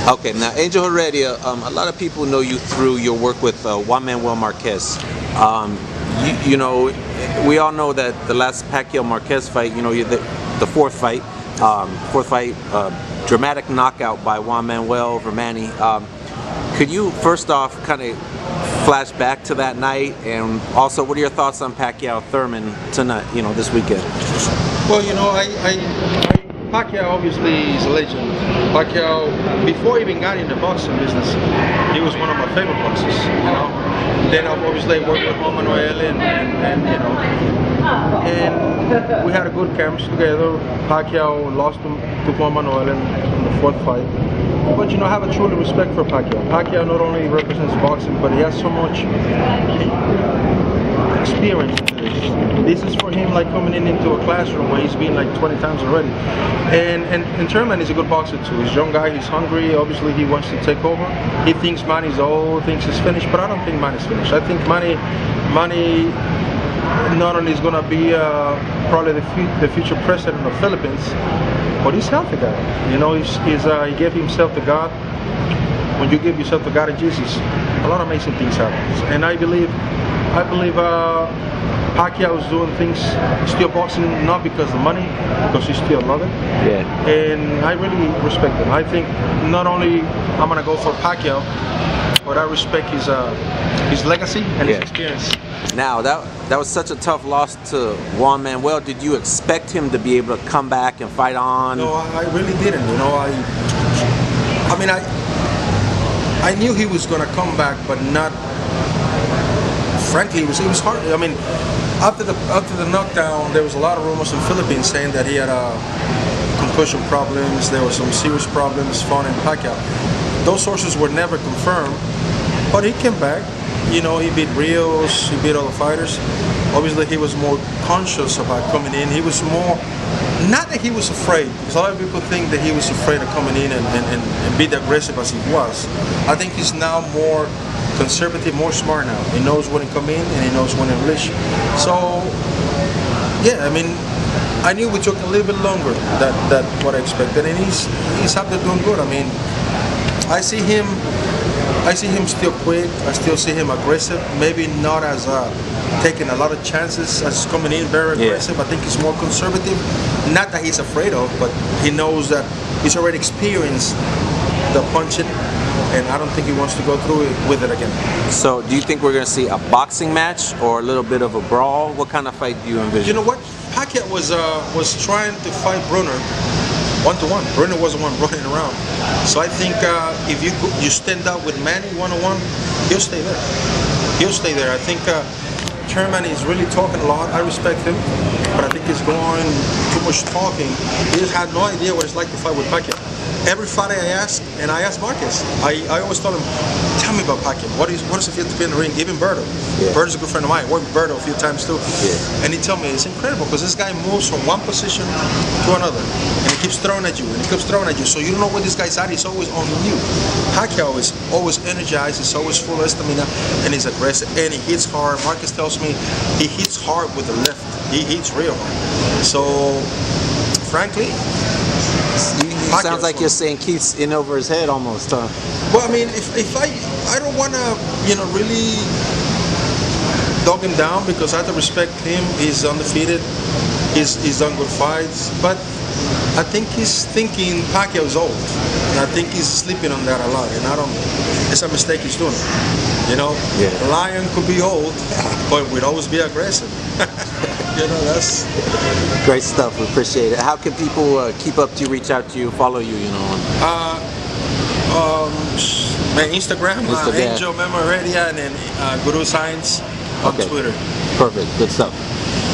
Okay, now Angel Heredia, a lot of people know you through your work with Juan Manuel Marquez. You know, we all know that the last Pacquiao Marquez fight, you know, the fourth fight, dramatic knockout by Juan Manuel over Manny. Could you first off kind of flash back to that night, and also what are your thoughts on Pacquiao Thurman tonight? You know, this weekend. Well, you know, Pacquiao obviously is a legend. Pacquiao, before he even got in the boxing business, he was one of my favorite boxers, you know. Then obviously I worked with Juan Manuel and you know, and we had a good camps together. Pacquiao lost to Juan Manuel in the fourth fight. But you know, I have a truly respect for Pacquiao. Pacquiao not only represents boxing, but he has so much experience. This is for him like coming into a classroom where he's been like 20 times already. And Thurman is a good boxer too. He's a young guy, he's hungry, obviously he wants to take over. He thinks Manny's old, thinks he's finished, but I don't think Manny's finished. I think Manny not only is going to be probably the future president of the Philippines, but he's healthy guy. You know, he gave himself to God. When you give yourself to God and Jesus, a lot of amazing things happen. And I believe Pacquiao is doing things, still boxing, not because of money, because he still loves it. Yeah. And I really respect him. I think not only I'm gonna go for Pacquiao, but I respect his legacy and his experience. Now that was such a tough loss to Juan Manuel. Did you expect him to be able to come back and fight on? No, I really didn't. You know, I mean, I knew he was gonna come back, but not. Frankly, it was hard. I mean, after the knockdown, there was a lot of rumors in the Philippines saying that he had concussion problems. There were some serious problems found in Pacquiao. Those sources were never confirmed, but he came back. You know, he beat Rios, he beat all the fighters. Obviously, he was more conscious about coming in. He was more, not that he was afraid, because a lot of people think that he was afraid of coming in and be aggressive as he was. I think he's now more conservative, more smart now. He knows when to come in and he knows when to release. So, yeah, I mean, I knew we took a little bit longer than what I expected, and he's out there doing good. I mean, I see him still quick. I still see him aggressive. Maybe not as taking a lot of chances as coming in very aggressive. I think he's more conservative. Not that he's afraid of, but he knows that he's already experienced the punching, and I don't think he wants to go through it with it again. So, do you think we're going to see a boxing match or a little bit of a brawl? What kind of fight do you envision? You know what? Pacquiao was trying to fight Brunner 1-to-1. Brunner was the one running around. So I think if you stand up with Manny 1-on-1, he'll stay there. He'll stay there. I think Thurman is really talking a lot. I respect him, but I think he's going too much talking. He just had no idea what it's like to fight with Pacquiao. Every Friday I asked Marquez, I always told him, tell me about Pacquiao. What does it feel to be in the ring? Even Berto. Yeah. Berto's a good friend of mine. I worked with Berto a few times too. Yeah. And he told me, it's incredible because this guy moves from one position to another. And he keeps throwing at you, and he keeps throwing at you. So you don't know where this guy's at. He's always on you. Pacquiao is always energized. He's always full of stamina, and he's aggressive. And he hits hard. Marquez tells me he hits hard with the left. He hits real hard. So, frankly, sounds like you're saying Keith's in over his head almost, huh? Well, I mean, if I don't want to, you know, really dog him down because I have to respect him. He's undefeated. He's done good fights, but I think he's thinking Pacquiao's old, and I think he's sleeping on that a lot. And it's a mistake he's doing. You know, the lion could be old, but would always be aggressive. You know, that's great stuff. We appreciate it. How can people keep up to you, reach out to you, follow you? You know, my Instagram. Angel Heredia, and then Guru Science on Twitter. Perfect. Good stuff.